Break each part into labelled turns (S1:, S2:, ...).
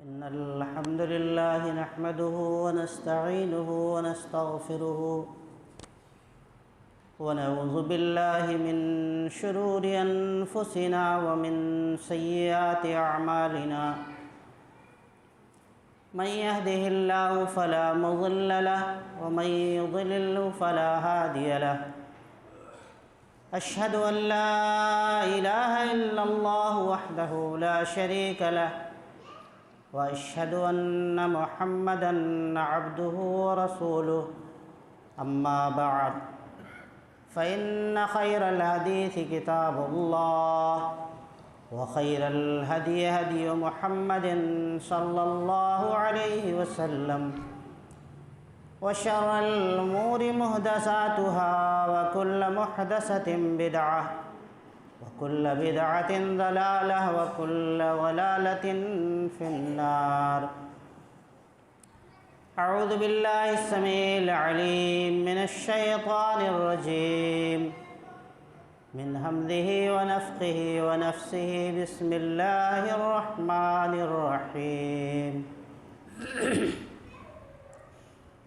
S1: إن الحمد لله نحمده ونستعينه ونستغفره ونعوذ بالله من شرور أنفسنا ومن سيئات أعمالنا من يهده الله فلا مضل له ومن يضلل فلا هادي له أشهد أن لا إله إلا الله وحده لا شريك له وأشهد أن محمدًا عبده ورسوله أما بعد فإن خير الحديث كتاب الله وخير الهدي هدي محمد صلى الله عليه وسلم وشر الأمور محدثاتها وكل محدثة بدعة وكل بدعة ضلالة وكل ضلالة في النار. أعوذ بالله السميع العليم من الشيطان الرجيم من همزه ونفخه ونفسه بسم الله الرحمن الرحيم.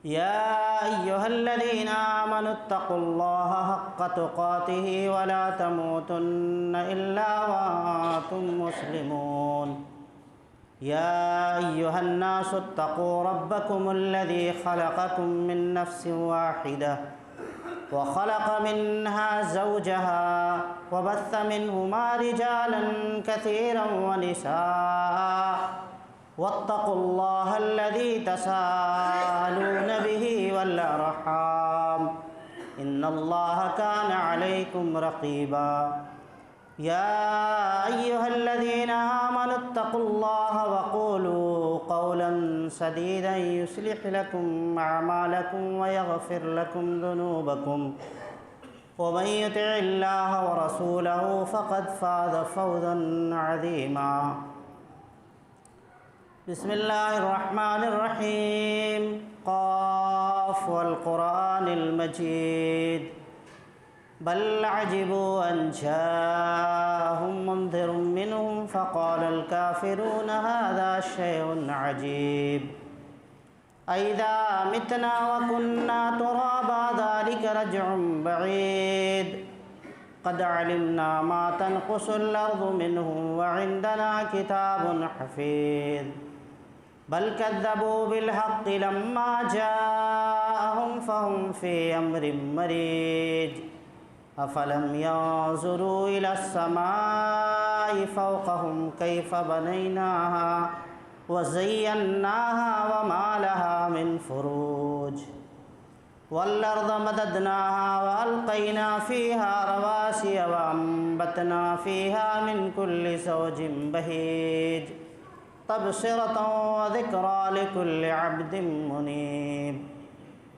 S1: يا أيها الذين آمنوا اتقوا الله حق تقاته ولا تموتن إلا وأنتم مسلمون. يا أيها الناس اتقوا ربكم الذي خلقكم من نفس واحدة وخلق منها زوجها وبث منهما رجالا كثيرا ونساء واتقوا الله الذي تساءلون به والأرحام إن الله كان عليكم رقيبا. يا أيها الذين آمنوا اتقوا الله وقولوا قولا سديدا يصلح لكم أعمالكم ويغفر لكم ذنوبكم ومن يطع الله ورسوله فقد فاز فوزا عظيما. بسم الله الرحمن الرحيم. قاف والقرآن المجيد بل عجبوا أن جاءهم منذر منهم فقال الكافرون هذا شيء عجيب أئذا متنا وكنا ترابا ذلك رجع بعيد قد علمنا ما تنقص الأرض منهم وعندنا كتاب حفيظ بل كذبوا بالحق لما جاءهم فهم في أمر مريج أفلم ينظروا إلى السماء فوقهم كيف بنيناها وزيناها وما لها من فروج والأرض مددناها وألقينا فيها رواسي وأنبتنا فيها من كل زوج بهيج تبصرة وذكرى لكل عبد منيب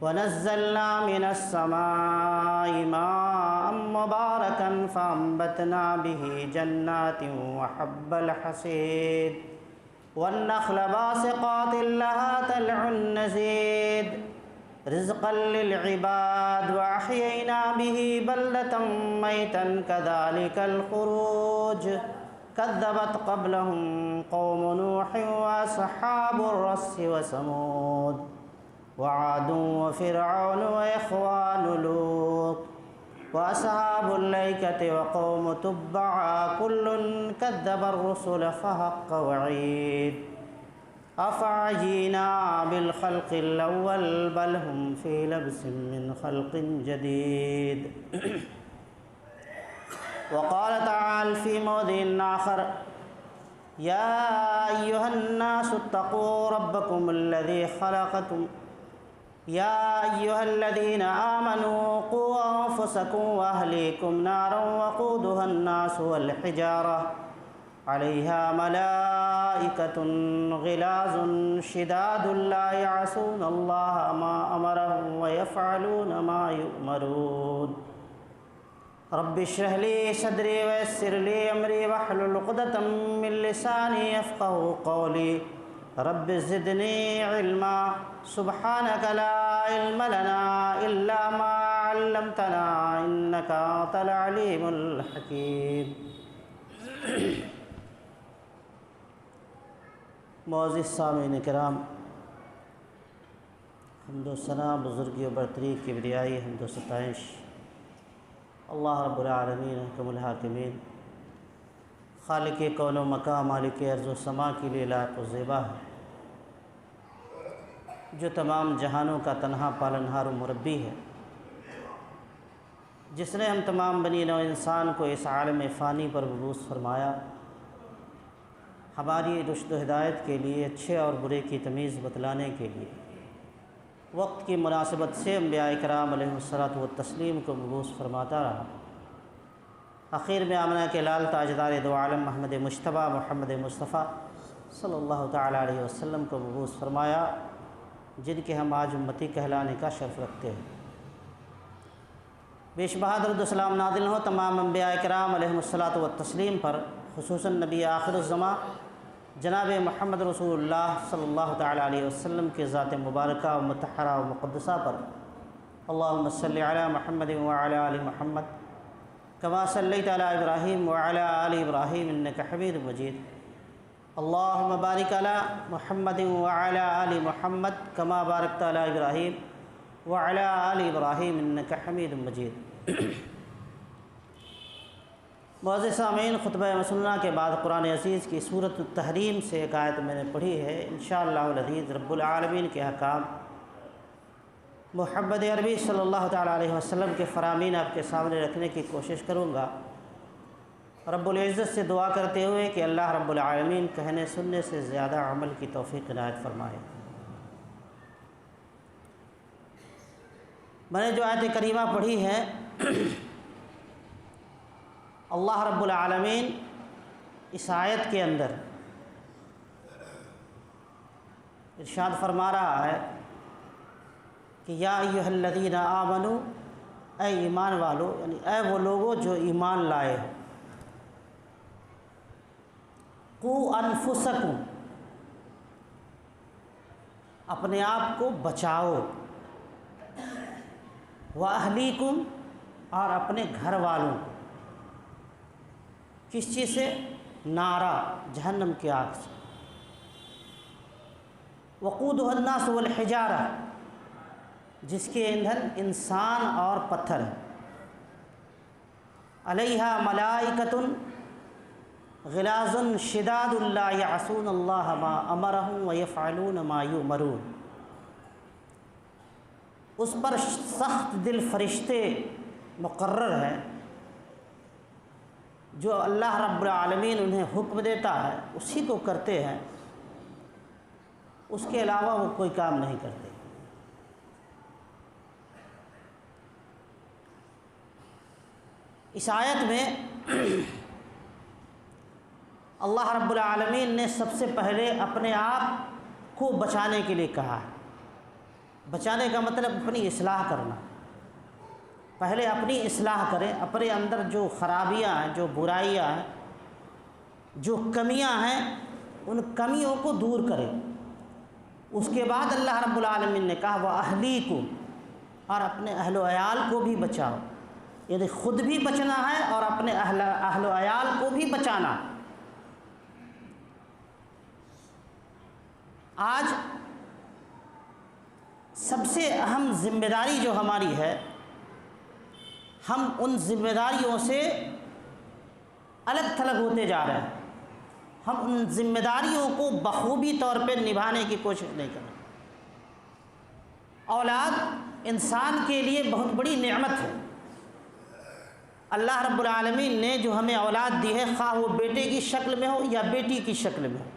S1: ونزلنا من السماء ماء مباركا فأنبتنا به جنات وحب الحصيد والنخل باسقات لها طلع نضيد رزقا للعباد وأحيينا به بلدة ميتا كذلك الخروج كذبت قبلهم قوم نوح وأصحاب الرس وثمود وعاد وفرعون وإخوان لوط وأصحاب الأيكة وقوم تبع كل كذب الرسل فحق وعيد أفعجينا بالخلق الأول بل هم في لبس من خلق جديد. وقال تعالى في موضع آخر يا أيها الناس اتقوا ربكم الذي خلقكم يا أيها الذين آمنوا قوا أنفسكم وأهليكم نارا وقودها الناس والحجارة عليها ملائكة غلاظ شداد لا يعصون الله ما أمرهم ويفعلون ما يؤمرون. رب اشرح لي صدري ويسر لي أمري واحلل عقدة من لساني يفقهوا قولي رب زدني علما سبحانك لا علم لنا إلا ما علمتنا إنك أنت العليم الحكيم. معزز سامعین کرام، حمد و ثنا، بزرگی و برتری، کبریائی، حمد و ستائش اللہ رب العالمین حکم الحاکمین، خالق کون و مکان، مالک ارض و سما کے لیے لائق و زیبا ہے، جو تمام جہانوں کا تنہا پالنہار و مربی ہے، جس نے ہم تمام بنی نوع انسان کو اس عالم فانی پر مبعوث فرمایا، ہماری رشد و ہدایت کے لیے، اچھے اور برے کی تمیز بتلانے کے لیے، وقت کی مناسبت سے انبیاء کرام علیہ الصلاۃ والتسلیم کو مبعوث فرماتا رہا۔ آخر میں آمنہ کے لال تاجدار دو عالم محمد مجتبیٰ محمد مصطفیٰ صلی اللہ تعالیٰ علیہ وسلم کو مبعوث فرمایا، جن کے ہم آج امتی کہلانے کا شرف رکھتے ہیں۔ بیش بہا درود و سلام نازل ہو تمام انبیاء کرام علیہ الصلاۃ والتسلیم پر، خصوصاً نبی آخر الزماں جناب محمد رسول اللہ صلی اللہ تعالیٰ علیہ وسلم کے ذات مبارکہ و مطہرہ و مقدسہ پر۔ اللہم صلی علی محمد وعلی آل محمد کما صلیت علی ابراہیم وعلی آل ابراہیم انک حمید مجید۔ اللہم بارک علی محمد وعلی آل محمد کما بارکت علی ابراہیم وعلی آل ابراہیم انک حمید مجید۔ معزز سامعین، خطبہ مسنونہ کے بعد قرآن عزیز کی سورۃ التحریم سے ایک آیت میں نے پڑھی ہے۔ انشاءاللہ العزیز رب العالمین کے احکام محمد عربی صلی اللہ تعالیٰ علیہ وسلم کے فرامین آپ کے سامنے رکھنے کی کوشش کروں گا، رب العزت سے دعا کرتے ہوئے کہ اللہ رب العالمین کہنے سننے سے زیادہ عمل کی توفیق عنایت فرمائے۔ میں نے جو آیت کریمہ پڑھی ہے، اللہ رب العالمین اس آیت کے اندر ارشاد فرما رہا ہے کہ یا ایھا الذین آمنوا، اے ایمان والو، یعنی اے وہ لوگو جو ایمان لائے ہو، قوا انفسکم، اپنے آپ کو بچاؤ، واہلیکم، اور اپنے گھر والوں کو، کس چیز سے؟ نارا، جہنم کی آگ سے۔ وقودھا الناس والحجارہ، جس کے ایندھن انسان اور پتھر ہے۔ علیہا ملائکۃ غلاظ شداد لا یعصون اللہ ما امرہم ویفعلون ما یؤمرون، اس پر سخت دل فرشتے مقرر ہیں، جو اللہ رب العالمین انہیں حکم دیتا ہے اسی کو کرتے ہیں، اس کے علاوہ وہ کوئی کام نہیں کرتے۔ اس آیت میں اللہ رب العالمین نے سب سے پہلے اپنے آپ کو بچانے کے لیے کہا ہے۔ بچانے کا مطلب اپنی اصلاح کرنا۔ پہلے اپنی اصلاح کریں، اپنے اندر جو خرابیاں ہیں، جو برائیاں ہیں، جو کمیاں ہیں، ان کمیوں کو دور کریں۔ اس کے بعد اللہ رب العالمین نے کہا وَأَهْلِيكُمْ، اور اپنے اہل و عیال کو بھی بچاؤ، یعنی خود بھی بچنا ہے اور اپنے اہل و عیال کو بھی بچانا۔ آج سب سے اہم ذمہ داری جو ہماری ہے، ہم ان ذمہ داریوں سے الگ تھلگ ہوتے جا رہے ہیں۔ ہم ان ذمہ داریوں کو بخوبی طور پہ نبھانے کی کوشش نہیں کر رہے۔ اولاد انسان کے لیے بہت بڑی نعمت ہے۔ اللہ رب العالمین نے جو ہمیں اولاد دی ہے، خواہ وہ بیٹے کی شکل میں ہو یا بیٹی کی شکل میں ہو،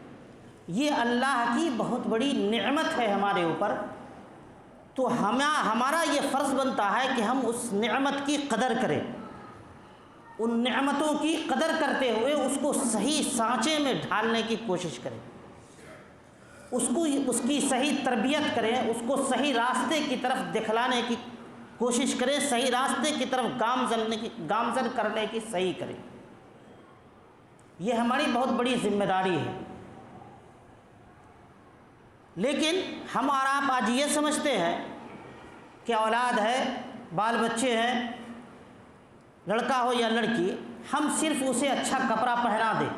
S1: یہ اللہ کی بہت بڑی نعمت ہے ہمارے اوپر۔ تو ہمارا یہ فرض بنتا ہے کہ ہم اس نعمت کی قدر کریں، ان نعمتوں کی قدر کرتے ہوئے اس کو صحیح سانچے میں ڈھالنے کی کوشش کریں، اس کی صحیح تربیت کریں، اس کو صحیح راستے کی طرف دکھلانے کی کوشش کریں، صحیح راستے کی طرف گامزن کرنے کی صحیح کریں۔ یہ ہماری بہت بڑی ذمہ داری ہے۔ لیکن ہم اور آپ آج یہ سمجھتے ہیں کہ اولاد ہے، بال بچے ہیں، لڑکا ہو یا لڑکی، ہم صرف اسے اچھا کپڑا پہنا دیں،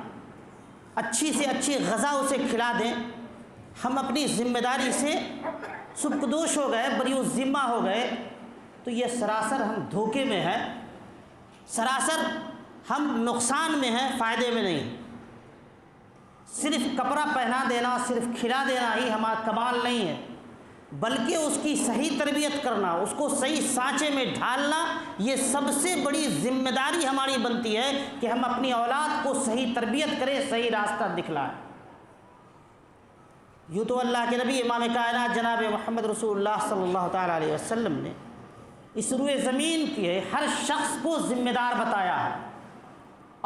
S1: اچھی سے اچھی غذا اسے کھلا دیں، ہم اپنی ذمہ داری سے سبکدوش ہو گئے، بری الذمہ ہو گئے، تو یہ سراسر ہم دھوکے میں ہیں، سراسر ہم نقصان میں ہیں، فائدے میں نہیں۔ صرف کپڑا پہنا دینا، صرف کھلا دینا ہی ہمارا کمال نہیں ہے، بلکہ اس کی صحیح تربیت کرنا، اس کو صحیح سانچے میں ڈھالنا، یہ سب سے بڑی ذمہ داری ہماری بنتی ہے کہ ہم اپنی اولاد کو صحیح تربیت کریں، صحیح راستہ دکھلائیں۔ یوں تو اللہ کے نبی امام کائنات جناب محمد رسول اللہ صلی اللہ تعالیٰ علیہ وسلم نے اس روئے زمین کے ہر شخص کو ذمہ دار بتایا ہے،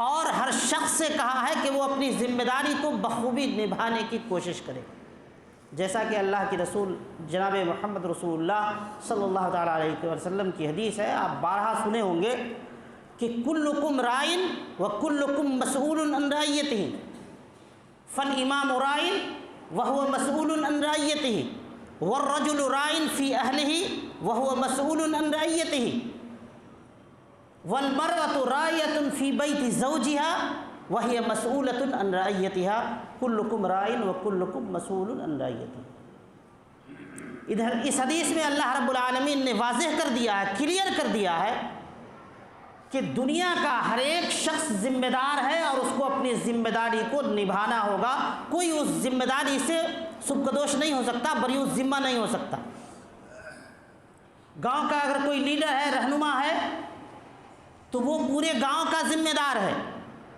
S1: اور ہر شخص سے کہا ہے کہ وہ اپنی ذمہ داری کو بخوبی نبھانے کی کوشش کرے، جیسا کہ اللہ کے رسول جناب محمد رسول اللہ صلی اللہ تعالیٰ علیہ وسلم کی حدیث ہے، آپ بارہا سنے ہوں گے کہ کلکم رائن و کلکم مسئول عن رعیتہ، فالامام رائن وہو مسئول عن رعیتہ والرجل رائن فی اہلہ وہو مسئول عن رعیتہ والمرأة راعیۃ فی بیت زوجها وہی مسئولۃ عن رعیتها کلکم رائن وکلکم مسئول عن رعیتہ۔ ادھر اس حدیث میں اللہ رب العالمین نے واضح کر دیا ہے، کلیئر کر دیا ہے کہ دنیا کا ہر ایک شخص ذمہ دار ہے اور اس کو اپنی ذمہ داری کو نبھانا ہوگا، کوئی اس ذمہ داری سے سبکدوش نہیں ہو سکتا، بری الذمہ نہیں ہو سکتا۔ گاؤں کا اگر کوئی لیڈر ہے، رہنما ہے، تو وہ پورے گاؤں کا ذمہ دار ہے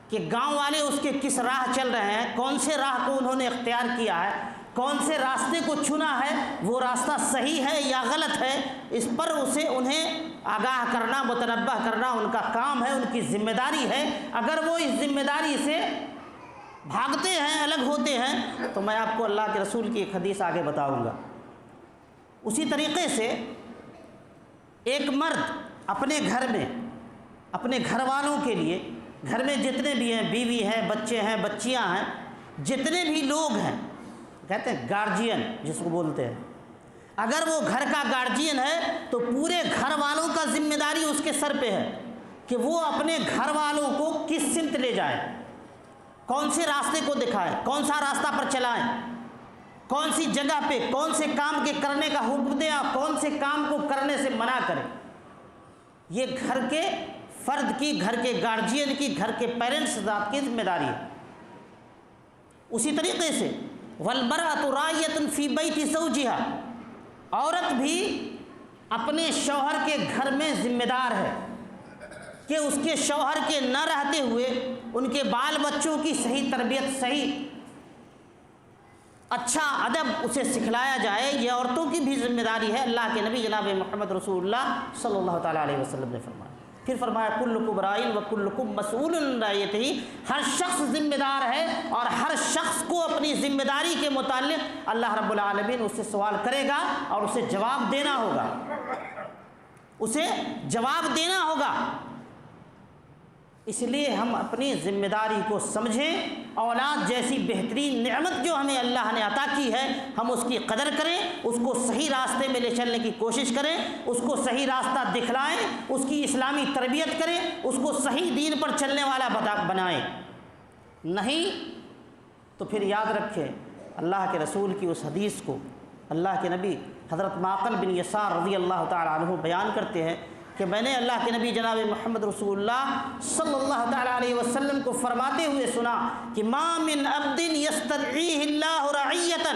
S1: کہ گاؤں والے اس کے کس راہ چل رہے ہیں، کون سے راہ کو انہوں نے اختیار کیا ہے، کون سے راستے کو چنا ہے، وہ راستہ صحیح ہے یا غلط ہے، اس پر انہیں آگاہ کرنا، متنبہ کرنا ان کا کام ہے، ان کی ذمہ داری ہے۔ اگر وہ اس ذمہ داری سے بھاگتے ہیں، الگ ہوتے ہیں، تو میں آپ کو اللہ کے رسول کی ایک حدیث آگے بتاؤں گا۔ اسی طریقے سے ایک مرد اپنے گھر میں اپنے گھر والوں کے لیے، گھر میں جتنے بھی ہیں، بیوی ہیں، بچے ہیں، بچیاں ہیں، جتنے بھی لوگ ہیں، کہتے ہیں گارجین جس کو بولتے ہیں، اگر وہ گھر کا گارجین ہے تو پورے گھر والوں کا ذمہ داری اس کے سر پہ ہے کہ وہ اپنے گھر والوں کو کس سمت لے جائے، کون سے راستے کو دکھائے، کون سا راستہ پر چلائیں، کون سی جگہ پہ کون سے کام کے کرنے کا حکم دیں اور کون سے کام کو کرنے سے منع کریں۔ یہ گھر کے فرد کی، گھر کے گارجین کی، گھر کے پیرنٹس ذات کی ذمہ داری ہے۔ اسی طریقے سے والمرأة راعیۃ فی بیت زوجہا، عورت بھی اپنے شوہر کے گھر میں ذمہ دار ہے کہ اس کے شوہر کے نہ رہتے ہوئے ان کے بال بچوں کی صحیح تربیت، صحیح اچھا ادب اسے سکھلایا جائے، یہ عورتوں کی بھی ذمہ داری ہے۔ اللہ کے نبی جناب محمد رسول اللہ صلی اللہ تعالیٰ علیہ وسلم نے فرمایا، پھر فرمایا کلکم رائن وکلکم مسئول عن رعیتہ، ہر شخص ذمہ دار ہے اور ہر شخص کو اپنی ذمہ داری کے متعلق اللہ رب العالمین اس سے سوال کرے گا اور اسے جواب دینا ہوگا، اسے جواب دینا ہوگا۔ اس لیے ہم اپنی ذمہ داری کو سمجھیں، اولاد جیسی بہترین نعمت جو ہمیں اللہ نے عطا کی ہے، ہم اس کی قدر کریں، اس کو صحیح راستے میں لے چلنے کی کوشش کریں، اس کو صحیح راستہ دکھلائیں، اس کی اسلامی تربیت کریں، اس کو صحیح دین پر چلنے والا بنائیں۔ نہیں تو پھر یاد رکھیں اللہ کے رسول کی اس حدیث کو اللہ کے نبی حضرت معقل بن یسار رضی اللہ تعالیٰ عنہ بیان کرتے ہیں کہ میں نے اللہ کے نبی جناب محمد رسول اللہ صلی اللہ تعالیٰ علیہ وسلم کو فرماتے ہوئے سنا کہ ما من عبد یسترعیہ اللہ رعیۃ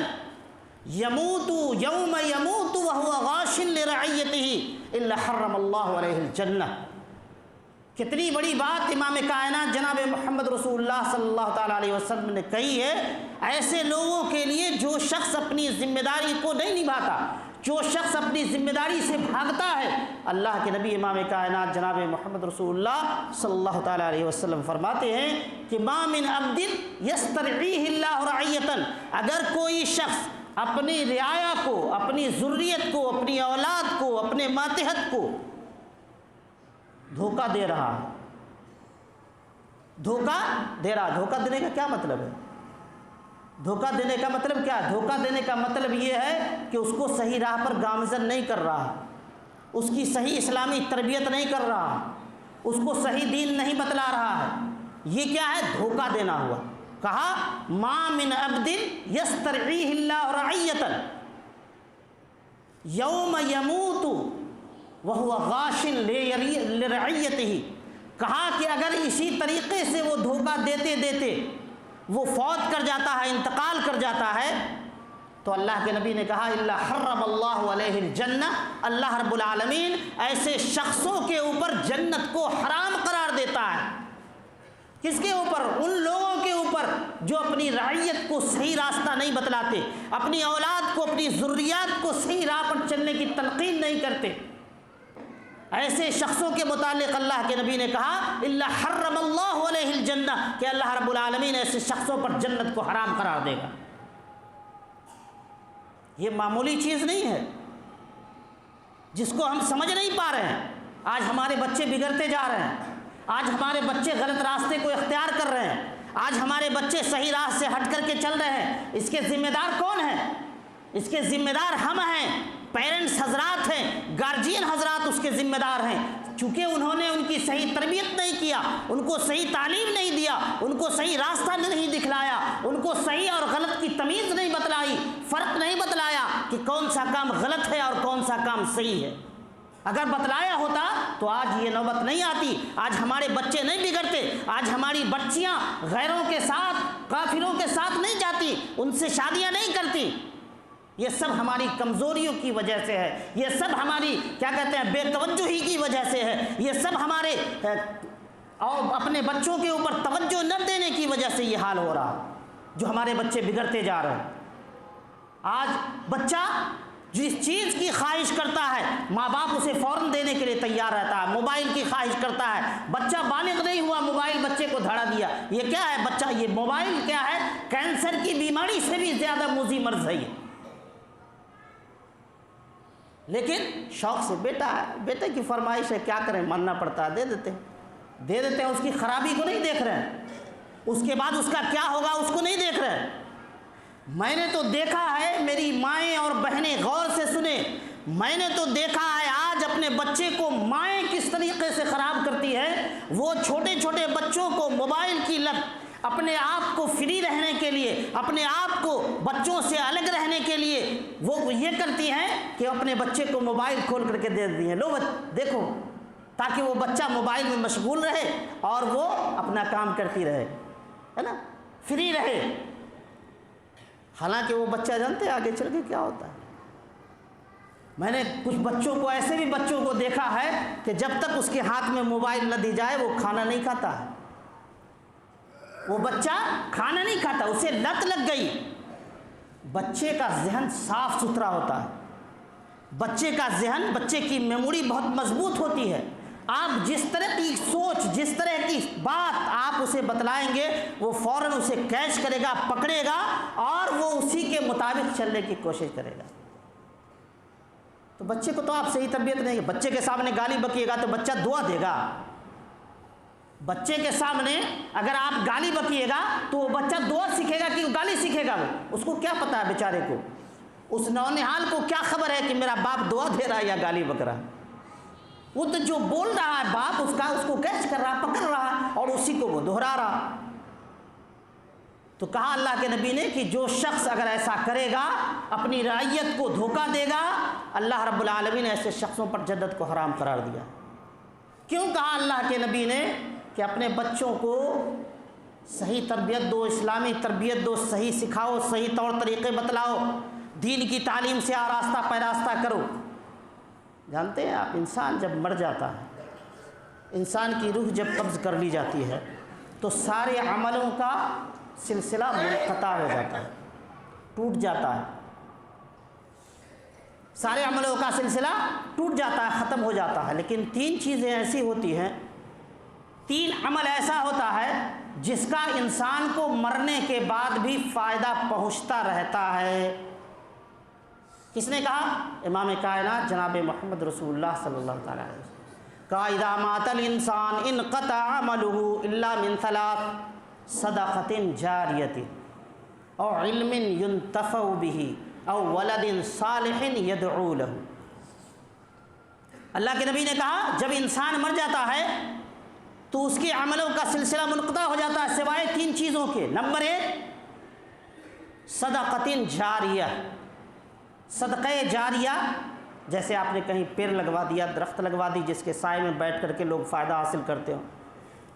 S1: یموت یوم یموت وہو غاش لرعیتہ الا حرم اللہ علیہ الجنہ۔ کتنی بڑی بات امام کائنات جناب محمد رسول اللہ صلی اللہ تعالیٰ علیہ وسلم نے کہی ہے، ایسے لوگوں کے لیے جو شخص اپنی ذمہ داری کو نہیں نبھاتا، جو شخص اپنی ذمہ داری سے بھاگتا ہے، اللہ کے نبی امام کائنات جناب محمد رسول اللہ صلی اللہ تعالیٰ علیہ وسلم فرماتے ہیں کہ ما من عبد یسترعیہ اللہ رعیۃ، اگر کوئی شخص اپنی رعایا کو، اپنی ذریت کو، اپنی اولاد کو، اپنے ماتحت کو دھوکہ دے رہا ہے، دھوکہ دے رہا، دھوکہ دینے کا کیا مطلب ہے؟ دھوکہ دینے کا مطلب کیا ہے؟ دھوکہ دینے کا مطلب یہ ہے کہ اس کو صحیح راہ پر گامزن نہیں کر رہا، اس کی صحیح اسلامی تربیت نہیں کر رہا، اس کو صحیح دین نہیں بتلا رہا ہے، یہ کیا ہے؟ دھوکہ دینا ہوا۔ کہا ما من عبد یسترعیہ اللہ رعیۃ یوم یموت وہو غاش لرعیتہ، کہا کہ اگر اسی طریقے سے وہ دھوکہ دیتے دیتے وہ فوت کر جاتا ہے، انتقال کر جاتا ہے، تو اللہ کے نبی نے کہا الا حرم اللہ علیہ الجنہ، اللہ رب العالمین ایسے شخصوں کے اوپر جنت کو حرام قرار دیتا ہے۔ کس کے اوپر؟ ان لوگوں کے اوپر جو اپنی رعیت کو صحیح راستہ نہیں بتلاتے، اپنی اولاد کو، اپنی ذریات کو صحیح راہ پر چلنے کی تلقین نہیں کرتے۔ ایسے شخصوں کے متعلق اللہ کے نبی نے کہا الا حرم اللہ علیہ الجنہ، کہ اللہ رب العالمین ایسے شخصوں پر جنت کو حرام قرار دے گا۔ یہ معمولی چیز نہیں ہے جس کو ہم سمجھ نہیں پا رہے ہیں۔ آج ہمارے بچے بگڑتے جا رہے ہیں، آج ہمارے بچے غلط راستے کو اختیار کر رہے ہیں، آج ہمارے بچے صحیح راہ سے ہٹ کر کے چل رہے ہیں۔ اس کے ذمہ دار کون ہیں؟ اس کے ذمہ دار ہم ہیں، پیرنٹس حضرات ہیں، گارجین حضرات اس کے ذمہ دار ہیں، چونکہ انہوں نے ان کی صحیح تربیت نہیں کیا، ان کو صحیح تعلیم نہیں دیا، ان کو صحیح راستہ نہیں دکھلایا، ان کو صحیح اور غلط کی تمیز نہیں بتلائی، فرق نہیں بتلایا کہ کون سا کام غلط ہے اور کون سا کام صحیح ہے۔ اگر بتلایا ہوتا تو آج یہ نوبت نہیں آتی، آج ہمارے بچے نہیں بگڑتے، آج ہماری بچیاں غیروں کے ساتھ، کافروں کے ساتھ نہیں جاتی، ان سے شادیاں نہیں کرتی۔ یہ سب ہماری کمزوریوں کی وجہ سے ہے، یہ سب ہماری کیا کہتے ہیں بے توجہی کی وجہ سے ہے، یہ سب ہمارے اور اپنے بچوں کے اوپر توجہ نہ دینے کی وجہ سے یہ حال ہو رہا، جو ہمارے بچے بگڑتے جا رہے ہیں۔ آج بچہ جس چیز کی خواہش کرتا ہے ماں باپ اسے فوراً دینے کے لیے تیار رہتا ہے۔ موبائل کی خواہش کرتا ہے، بچہ بالغ نہیں ہوا، موبائل بچے کو دھڑا دیا۔ یہ کیا ہے بچہ؟ یہ موبائل کیا ہے؟ کینسر کی بیماری سے بھی زیادہ موذی مرض ہے یہ۔ لیکن شوق سے بیٹا ہے، بیٹے کی فرمائش ہے، کیا کریں، ماننا پڑتا ہے، دے دیتے ہیں۔ اس کی خرابی کو نہیں دیکھ رہے ہیں، اس کے بعد اس کا کیا ہوگا اس کو نہیں دیکھ رہے۔ میں نے تو دیکھا ہے، میری مائیں اور بہنیں غور سے سنیں، میں نے تو دیکھا ہے آج اپنے بچے کو مائیں کس طریقے سے خراب کرتی ہے۔ وہ چھوٹے چھوٹے بچوں کو موبائل کی لت، اپنے آپ کو فری رہنے کے لیے، اپنے آپ کو بچوں سے الگ رہنے کے لیے وہ یہ کرتی ہیں کہ اپنے بچے کو موبائل کھول کر کے دے دیتی ہیں، لو دیکھو، تاکہ وہ بچہ موبائل میں مشغول رہے اور وہ اپنا کام کرتی رہے، ہے نا، فری رہے۔ حالانکہ وہ بچہ جانتے ہیں آگے چل کے کیا ہوتا ہے۔ میں نے کچھ بچوں کو، ایسے بھی بچوں کو دیکھا ہے کہ جب تک اس کے ہاتھ میں موبائل نہ دی جائے وہ کھانا نہیں کھاتا ہے، وہ بچہ کھانا نہیں کھاتا، اسے لت لگ گئی۔ بچے کا ذہن صاف ستھرا ہوتا ہے، بچے کا ذہن، بچے کی میموری بہت مضبوط ہوتی ہے۔ آپ جس طرح کی سوچ، جس طرح کی بات آپ اسے بتلائیں گے وہ فوراً اسے کیچ کرے گا، پکڑے گا اور وہ اسی کے مطابق چلنے کی کوشش کرے گا۔ تو بچے کو تو آپ صحیح تربیت نہیں، بچے کے سامنے گالی بکیے گا تو بچہ دعا دے گا۔ بچے کے سامنے اگر آپ گالی بکیے گا تو وہ بچہ دعا سیکھے گا کہ گالی سیکھے گا؟ وہ اس کو کیا پتا ہے بیچارے کو، اس نونہال کو کیا خبر ہے کہ میرا باپ دعا دے رہا ہے یا گالی بک رہا ہے؟ وہ تو جو بول رہا ہے باپ اس کو کیچ کر رہا، پکڑ رہا اور اسی کو وہ دہرا رہا۔ تو کہا اللہ کے نبی نے کہ جو شخص اگر ایسا کرے گا، اپنی رعیت کو دھوکہ دے گا، اللہ رب العالمین نے ایسے شخصوں پر جنت کو حرام قرار دیا۔ کیوں کہا اللہ کے نبی نے کہ اپنے بچوں کو صحیح تربیت دو، اسلامی تربیت دو، صحیح سکھاؤ، صحیح طور طریقے بتلاؤ، دین کی تعلیم سے آراستہ پیراستہ کرو۔ جانتے ہیں آپ، انسان جب مر جاتا ہے، انسان کی روح جب قبض کر لی جاتی ہے تو سارے عملوں کا سلسلہ منقطع ہو جاتا ہے، ٹوٹ جاتا ہے، سارے عملوں کا سلسلہ ٹوٹ جاتا ہے، ختم ہو جاتا ہے۔ لیکن تین چیزیں ایسی ہوتی ہیں، تین عمل ایسا ہوتا ہے جس کا انسان کو مرنے کے بعد بھی فائدہ پہنچتا رہتا ہے۔ کس نے کہا؟ امام کائنات جناب محمد رسول اللہ صلی اللہ تعالیٰ علیہ وسلم کہا اذا مات الانسان انقطع عمله الا من ثلاث صدقۃ جاریۃ او علم ينتفع به او ولد صالح يدعو له۔ اللہ کے نبی نے کہا جب انسان مر جاتا ہے تو اس کے عملوں کا سلسلہ منقطع ہو جاتا ہے سوائے 3 چیزوں کے۔ نمبر 1 صدقۃ جاریہ، صدقہ جاریہ، جیسے آپ نے کہیں پیڑ لگوا دیا، درخت لگوا دی جس کے سائے میں بیٹھ کر کے لوگ فائدہ حاصل کرتے ہوں،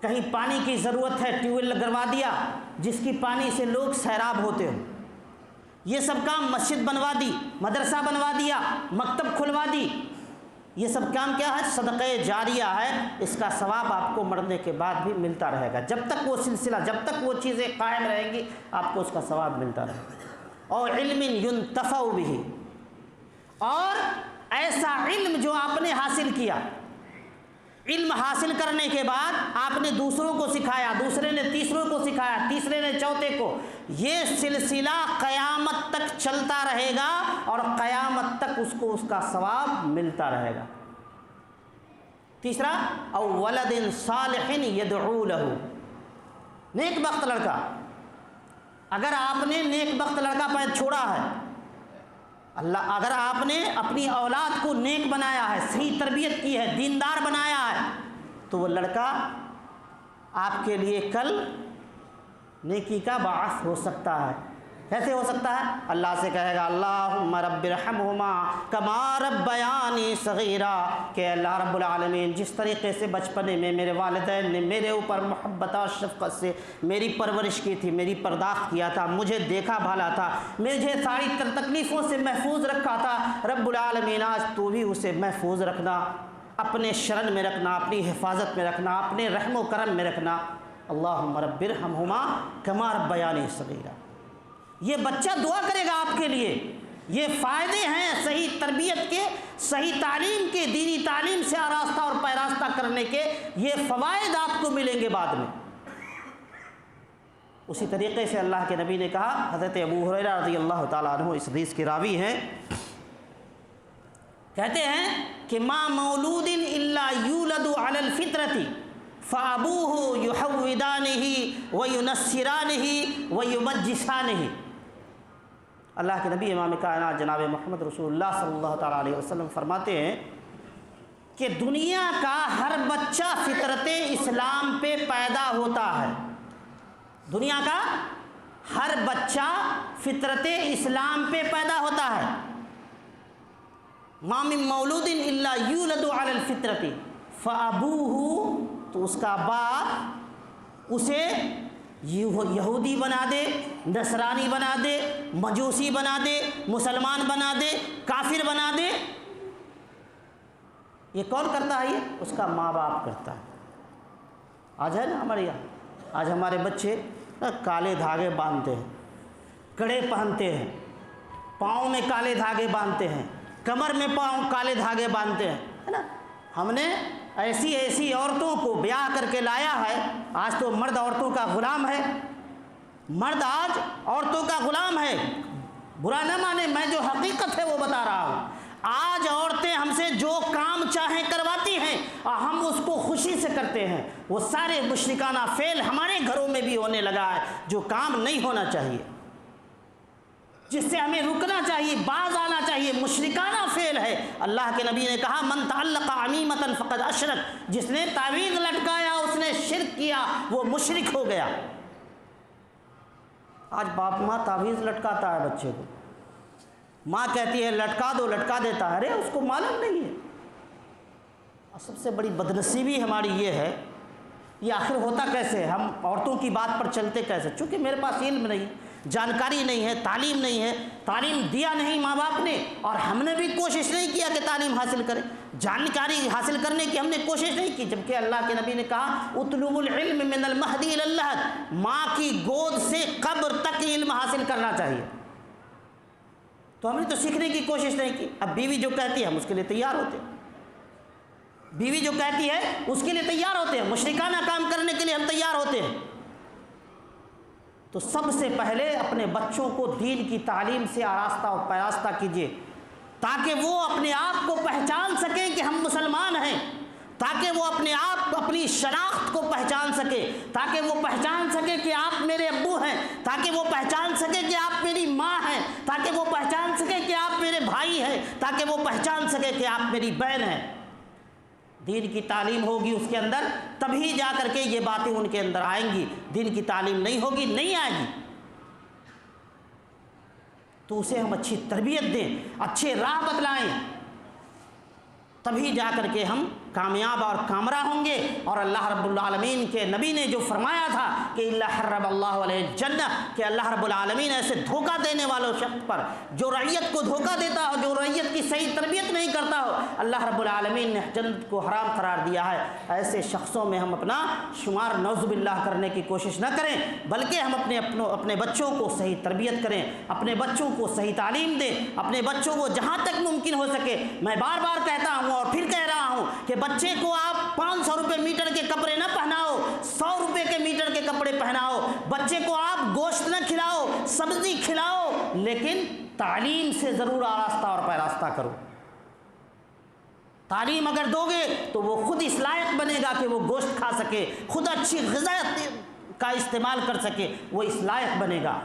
S1: کہیں پانی کی ضرورت ہے ٹیوب ویل لگوا دیا جس کی پانی سے لوگ سیراب ہوتے ہوں، یہ سب کام، مسجد بنوا دی، مدرسہ بنوا دیا، مکتب کھلوا دی، یہ سب کام کیا ہے؟ صدقہ جاریہ ہے۔ اس کا ثواب آپ کو مرنے کے بعد بھی ملتا رہے گا، جب تک وہ سلسلہ، جب تک وہ چیزیں قائم رہیں گی آپ کو اس کا ثواب ملتا رہے گا۔ اور علم ينتفع به، اور ایسا علم جو آپ نے حاصل کیا، علم حاصل کرنے کے بعد آپ نے دوسروں کو سکھایا، دوسرے نے تیسروں کو سکھایا، تیسرے نے چوتھے کو، یہ سلسلہ قیامت تک چلتا رہے گا اور قیامت تک اس کو اس کا ثواب ملتا رہے گا۔ تیسرا او ولد صالح یدعو لہ، نیک بخت لڑکا، اگر آپ نے نیک بخت لڑکا پیدا چھوڑا ہے، اللہ اگر آپ نے اپنی اولاد کو نیک بنایا ہے، صحیح تربیت کی ہے، دیندار بنایا ہے، تو وہ لڑکا آپ کے لیے کل نیکی کا باعث ہو سکتا ہے۔ کیسے ہو سکتا ہے؟ اللہ سے کہے گا اللہم رب ارحمہما کما ربیانی صغیرا، کہ اللہ رب العالمین جس طریقے سے بچپنے میں میرے والدین نے میرے اوپر محبت اور شفقت سے میری پرورش کی تھی، میری پرداخت کیا تھا، مجھے دیکھا بھالا تھا، مجھے ساری تکلیفوں سے محفوظ رکھا تھا، رب العالمین آج تو بھی اسے محفوظ رکھنا، اپنے شرن میں رکھنا، اپنی حفاظت میں رکھنا، اپنے رحم و کرم میں رکھنا۔ اللہم رب ارحمہما کما ربیانی صغیرا، یہ بچہ دعا کرے گا آپ کے لیے۔ یہ فائدے ہیں صحیح تربیت کے، صحیح تعلیم کے، دینی تعلیم سے آراستہ اور پیراستہ کرنے کے، یہ فوائد آپ کو ملیں گے بعد میں۔ اسی طریقے سے اللہ کے نبی نے کہا، حضرت ابو ہریرہ رضی اللہ تعالیٰ عنہ اس حدیث کے راوی ہیں، کہتے ہیں کہ ما مولود الا یولد علی الفطرۃ فابوہ یحودانہ وینصرانہ ویمجسانہ۔ اللہ کے نبی امام کائنات جناب محمد رسول اللہ صلی اللہ تعالیٰ علیہ وسلم فرماتے ہیں کہ دنیا کا ہر بچہ فطرت اسلام پہ پیدا ہوتا ہے، دنیا کا ہر بچہ فطرت اسلام پہ پیدا ہوتا ہے۔ ما من مولود الا یولد علی الفطرۃ فابوہ، تو اس کا باپ اسے یہودی بنا دے، نصرانی بنا دے، مجوسی بنا دے، مسلمان بنا دے، کافر بنا دے، یہ کون کرتا ہے؟ یہ اس کا ماں باپ کرتا ہے۔ آج ہے نا ہمارے یہاں، آج ہمارے بچے کالے دھاگے باندھتے ہیں، کڑے پہنتے ہیں، پاؤں میں کالے دھاگے باندھتے ہیں، کمر میں کالے دھاگے باندھتے ہیں، ہے نا۔ ہم نے ایسی عورتوں کو بیاہ کر کے لایا ہے، آج تو مرد عورتوں کا غلام ہے، مرد آج عورتوں کا غلام ہے۔ برا نہ مانے، میں جو حقیقت ہے وہ بتا رہا ہوں۔ آج عورتیں ہم سے جو کام چاہیں کرواتی ہیں اور ہم اس کو خوشی سے کرتے ہیں، وہ سارے مشرکانہ فعل ہمارے گھروں میں بھی ہونے لگا ہے، جو کام نہیں ہونا چاہیے، جس سے ہمیں رکنا چاہیے، باز آنا چاہیے، مشرکانہ فعل ہے۔ اللہ کے نبی نے کہا من تعلق عمیمۃ فقد اشرک، جس نے تعویذ لٹکایا اس نے شرک کیا، وہ مشرک ہو گیا۔ آج باپ ماں تعویذ لٹکاتا ہے بچے کو، ماں کہتی ہے لٹکا دو، لٹکا دیتا ہے، ارے اس کو معلوم نہیں ہے۔ اور سب سے بڑی بدنصیبی ہماری یہ ہے، یہ آخر ہوتا کیسے؟ ہم عورتوں کی بات پر چلتے کیسے؟ چونکہ میرے پاس علم نہیں، جانکاری نہیں ہے، تعلیم نہیں ہے، تعلیم دیا نہیں ماں باپ نے، اور ہم نے بھی کوشش نہیں کیا کہ تعلیم حاصل کریں، جانکاری حاصل کرنے کی ہم نے کوشش نہیں کی، جبکہ اللہ کے نبی نے کہا اطلب العلم من المہد الی اللحد، ماں کی گود سے قبر تک علم حاصل کرنا چاہیے۔ تو ہم نے تو سیکھنے کی کوشش نہیں کی۔ اب بیوی جو کہتی ہے ہم اس کے لیے تیار ہوتے ہیں، بیوی جو کہتی ہے اس کے لیے تیار ہوتے ہیں، مشرکانہ کام کرنے کے لیے ہم تیار ہوتے ہیں۔ تو سب سے پہلے اپنے بچوں کو دین کی تعلیم سے آراستہ اور پیراستہ کیجیے، تاکہ وہ اپنے آپ کو پہچان سکیں کہ ہم مسلمان ہیں، تاکہ وہ اپنے آپ اپنی شناخت کو پہچان سکے، تاکہ وہ پہچان سکے کہ آپ میرے ابو ہیں، تاکہ وہ پہچان سکے کہ آپ میری ماں ہیں، تاکہ وہ پہچان سکے کہ آپ میرے بھائی ہیں، تاکہ وہ پہچان سکے کہ آپ میری بہن ہیں۔ دین کی تعلیم ہوگی اس کے اندر، تبھی جا کر کے یہ باتیں ان کے اندر آئیں گی۔ دین کی تعلیم نہیں ہوگی، نہیں آئے گی۔ تو اسے ہم اچھی تربیت دیں، اچھے راہ بتلائیں، تبھی جا کر کے ہم کامیاب اور کامرہ ہوں گے۔ اور اللہ رب العالمین کے نبی نے جو فرمایا تھا کہ اللہ حرم اللہ علیہ الجنہ، کہ اللہ رب العالمین ایسے دھوکہ دینے والوں شخص پر جو رعیت کو دھوکہ دیتا ہو، جو رعیت کی صحیح تربیت نہیں کرتا ہو، اللہ رب العالمین نے جنت کو حرام قرار دیا ہے۔ ایسے شخصوں میں ہم اپنا شمار نعوذ باللہ کرنے کی کوشش نہ کریں، بلکہ ہم اپنے بچوں کو صحیح تربیت کریں، اپنے بچوں کو صحیح تعلیم دیں، اپنے بچوں کو جہاں تک ممکن ہو سکے۔ میں بار بار کہتا ہوں اور پھر کہہ رہا ہوں کہ بچے کو آپ 500 روپے میٹر کے کپڑے نہ پہناؤ، 100 روپے کے میٹر کے کپڑے پہناؤ۔ بچے کو آپ گوشت نہ کھلاؤ، سبزی کھلاؤ، لیکن تعلیم سے ضرور آراستہ اور پیراستہ کرو۔ تعلیم اگر دو گے تو وہ خود اس لائق بنے گا کہ وہ گوشت کھا سکے، خود اچھی غذا کا استعمال کر سکے، وہ اس لائق بنے گا۔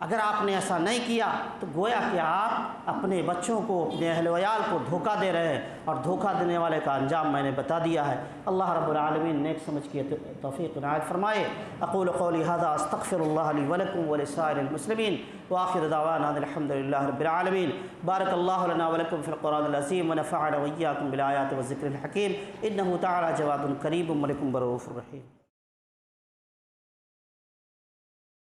S1: اگر آپ نے ایسا نہیں کیا تو گویا کہ آپ اپنے بچوں کو، اپنے اہل ویال کو دھوکہ دے رہے ہیں، اور دھوکہ دینے والے کا انجام میں نے بتا دیا ہے۔ اللہ رب العالمین نیک سمجھ کی توفیق عنایت فرمائے۔ اقول قولی ھذا استغفر اللہ لی ولکم ولسائر المسلمین وآخر دعوانا الحمد للہ رب العالمین۔ بارک اللہ لنا ولکم فی القرآن العظیم ونفعنا وإیاکم بالآیات والذکر الحکیم، انہ تعالی جواد کریم ملک رؤوف رحیم۔